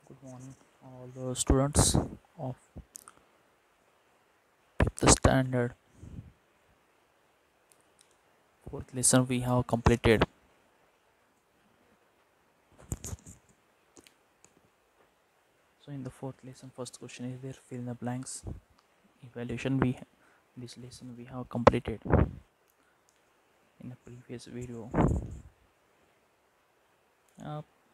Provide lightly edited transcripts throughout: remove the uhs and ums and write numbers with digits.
Good morning, all the students of fifth standard. Fourth lesson we have completed. So in the fourth lesson, first question is there. Fill in the blanks. Evaluation this lesson we have completed in the previous video.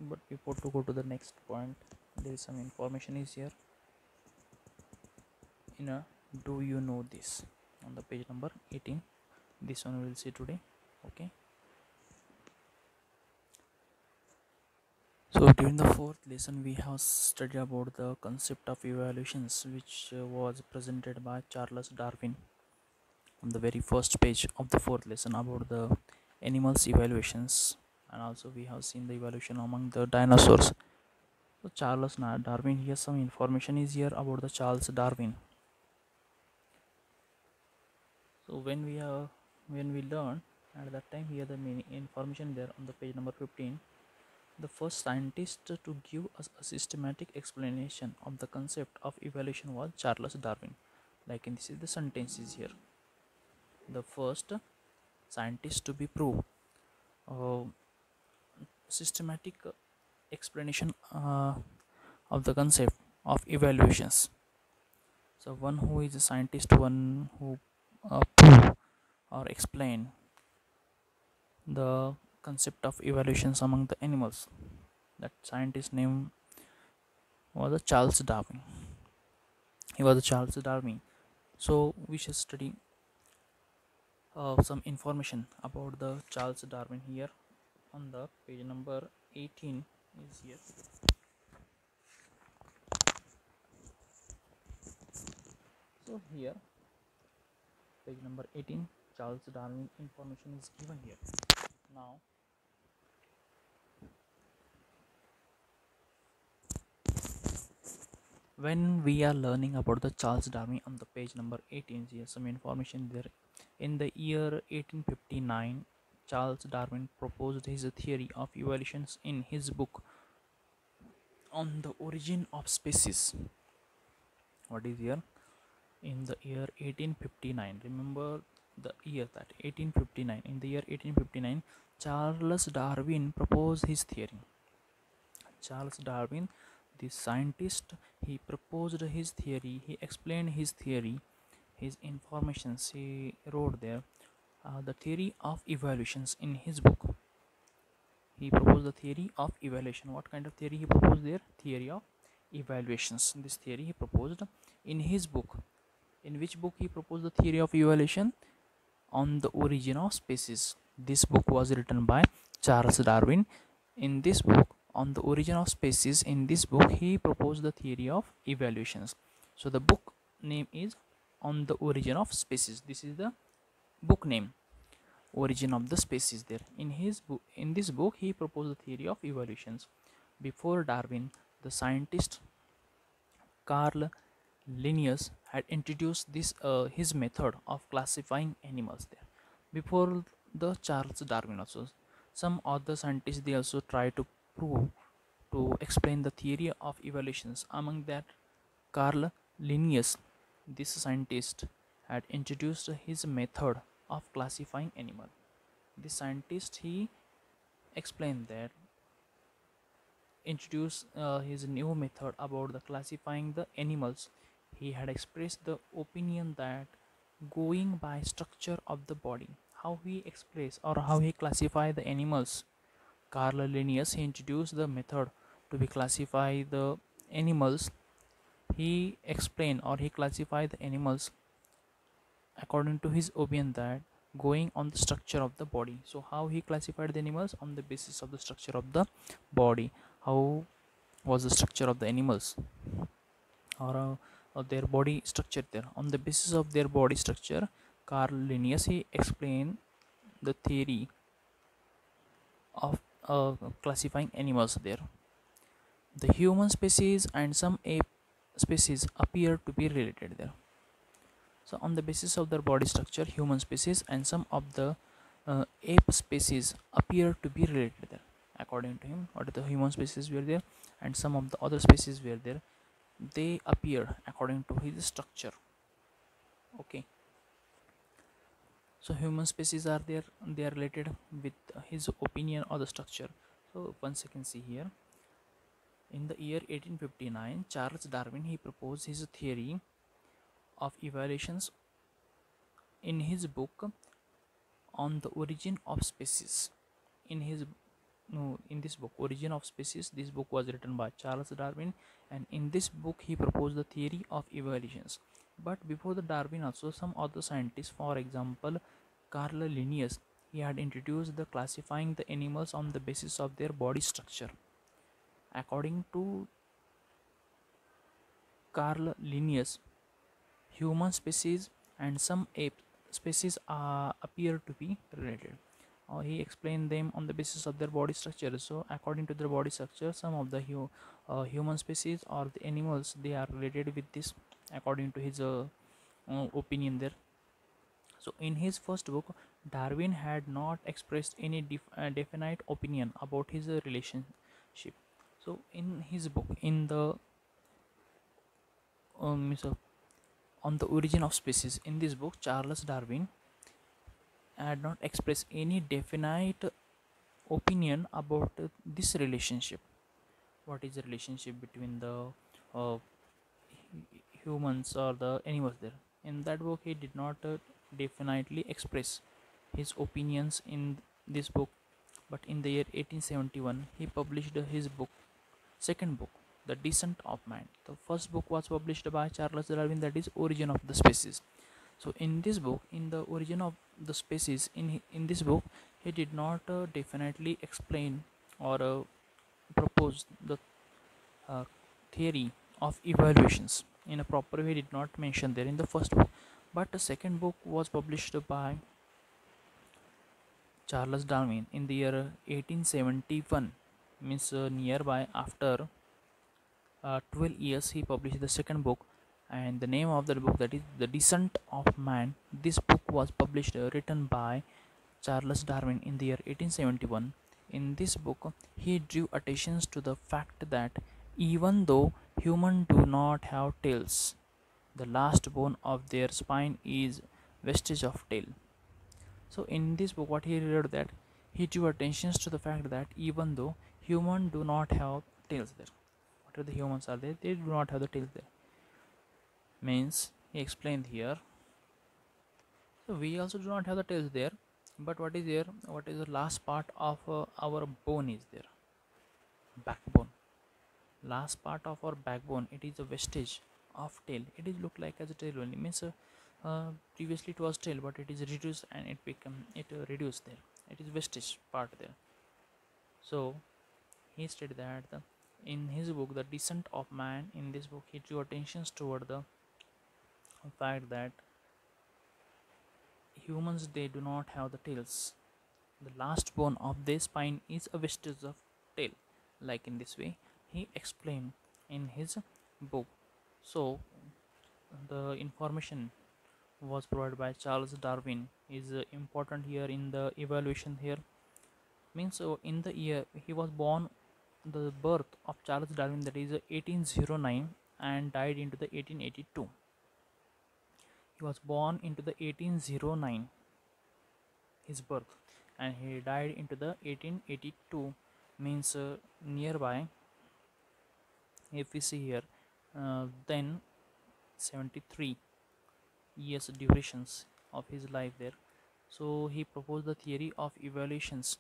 But before to go to the next point, there is some information is here. In a do you know this on the page number 18. This one we will see today. Okay. So during the fourth lesson, we have studied about the concept of evaluations, which was presented by Charles Darwin on the very first page of the fourth lesson about the animals evaluations, and also we have seen the evaluation among the dinosaurs. So Darwin, here some information is here about the Charles Darwin. So when we learn at that time, here the main information there on the page number 15. The first scientist to give us a systematic explanation of the concept of evolution was Charles Darwin. Like in this is the sentences here. The first scientist to be proved uh, systematic explanation of the concept of evaluations. So one who is a scientist, one who prove or explain the concept of evaluations among the animals. That scientist name was a Charles Darwin. He was a Charles Darwin. So we should study some information about the Charles Darwin here on the page number 18 is here. So here page number 18, Charles Darwin information is given here. Now when we are learning about the Charles Darwin on the page number 18, here some information there. In the year 1859, Charles Darwin proposed his theory of evolutions in his book on the origin of species. What is here? In the year 1859, remember the year, that 1859, in the year 1859, Charles Darwin proposed his theory. Charles Darwin, the scientist, he proposed his theory, he explained his theory, his informations he wrote there, the theory of evolutions in his book. He proposed the theory of evaluation. What kind of theory he proposed there? Theory of evaluations. This theory he proposed in his book. In which book he proposed the theory of evaluation? On the origin of species. This book was written by Charles Darwin. In this book, on the origin of species, in this book he proposed the theory of evaluations. So the book name is On the Origin of Species. This is the book name, Origin of the Species. There in his book, in this book he proposed the theory of evaluations. Before Darwin, the scientist Carl Linnaeus had introduced this his method of classifying animals there. Before the Charles Darwin also, some other scientists they also try to prove, to explain the theory of evolutions. Among that, Carl Linnaeus, this scientist, had introduced his method of classifying animal. This scientist he explained that, introduced his new method about the classifying the animals. He had expressed the opinion that going by structure of the body, how he express or how he classify the animals, Carl Linnaeus he introduced the method to be classify the animals. He explained or he classified the animals according to his opinion that going on the structure of the body. So how he classified the animals? On the basis of the structure of the body. How was the structure of the animals, or their body structure there? On the basis of their body structure, Carl Linnaeus he explained the theory of classifying animals there. The human species and some ape species appear to be related there. So on the basis of their body structure, human species and some of the ape species appear to be related there. according to him. What are the human species were there, and some of the other species were there. They appeared according to his structure. Okay, so human species are there, they are related with his opinion or the structure. So once you can see here, in the year 1859, Charles Darwin he proposed his theory of evolutions in his book on the origin of species. In his no, in this book, Origin of Species, this book was written by Charles Darwin, and in this book he proposed the theory of evolutions. But before the Darwin, also some other scientists, for example, Carl Linnaeus, he had introduced the classifying the animals on the basis of their body structure. According to Carl Linnaeus, human species and some ape species appear to be related. He explained them on the basis of their body structure. So according to their body structure, some of the human species or the animals, they are related with this, according to his opinion there. So in his first book, Darwin had not expressed any definite opinion about his relationship. So in his book, in the so on the origin of species, in this book, Charles Darwin had not expressed any definite opinion about this relationship. What is the relationship between the uh, humans or the animals there? In that book, he did not definitely express his opinions in this book. But in the year 1871, he published his book, second book, The Descent of Man. The first book was published by Charles Darwin, that is Origin of the Species. So in this book, in the Origin of the Species, in this book, he did not definitely explain or propose the uh, theory of evaluations in a proper way. Did not mention there in the first book, but the second book was published by Charles Darwin in the year 1871, means nearby after 12 years he published the second book, and the name of the book, that is The Descent of Man. This book was published, written by Charles Darwin in the year 1871. In this book, he drew attention to the fact that even though humans do not have tails, the last bone of their spine is vestige of tail. So in this book, what he read, that he drew attention to the fact that even though humans do not have tails there, whatever the humans are there, they do not have the tails there. Means he explained here. So we also do not have the tails there, but what is there? What is the last part of our bone is there? Backbone. Last part of our backbone. It is a vestige of tail. It is look like as a tail only. Means previously it was tail, but it is reduced and it reduced there. It is vestige part there. So he stated that in his book, The Descent of Man, in this book he drew attention toward the fact that humans, they do not have the tails. The last bone of their spine is a vestige of tail. Like in this way, he explained in his book. So the information was provided by Charles Darwin is important here in the evaluation here. Means in the year he was born, the birth of Charles Darwin, that is 1809, and died into the 1882. He was born into the 1809, his birth, and he died into the 1882. Means nearby, if we see here, then 73 years durations of his life there. So he proposed the theory of evolutions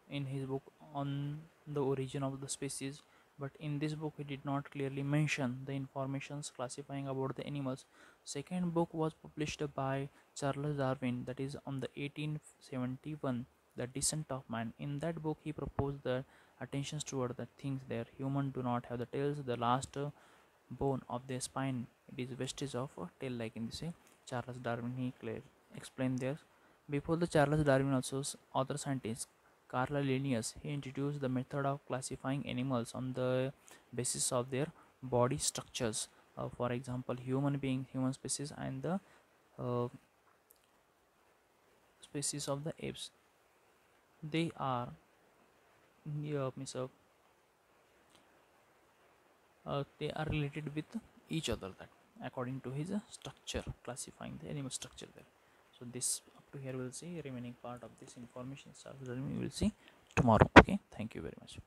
in his book on the origin of the species, but in this book he did not clearly mention the informations classifying about the animals. Second book was published by Charles Darwin, that is on the 1871, The Descent of Man. In that book he proposed the attentions toward the things there. Humans do not have the tails, the last bone of their spine, it is vestige of a tail, like in this way Charles Darwin he clear explained there. Before the Charles Darwin, also other scientists, Carl Linnaeus, he introduced the method of classifying animals on the basis of their body structures. For example, human being, human species, and the uh, species of the apes. they are means they are related with each other, that according to his structure, classifying the animal structure there. So this up to here we'll see remaining part of this information we will see tomorrow. Okay, thank you very much.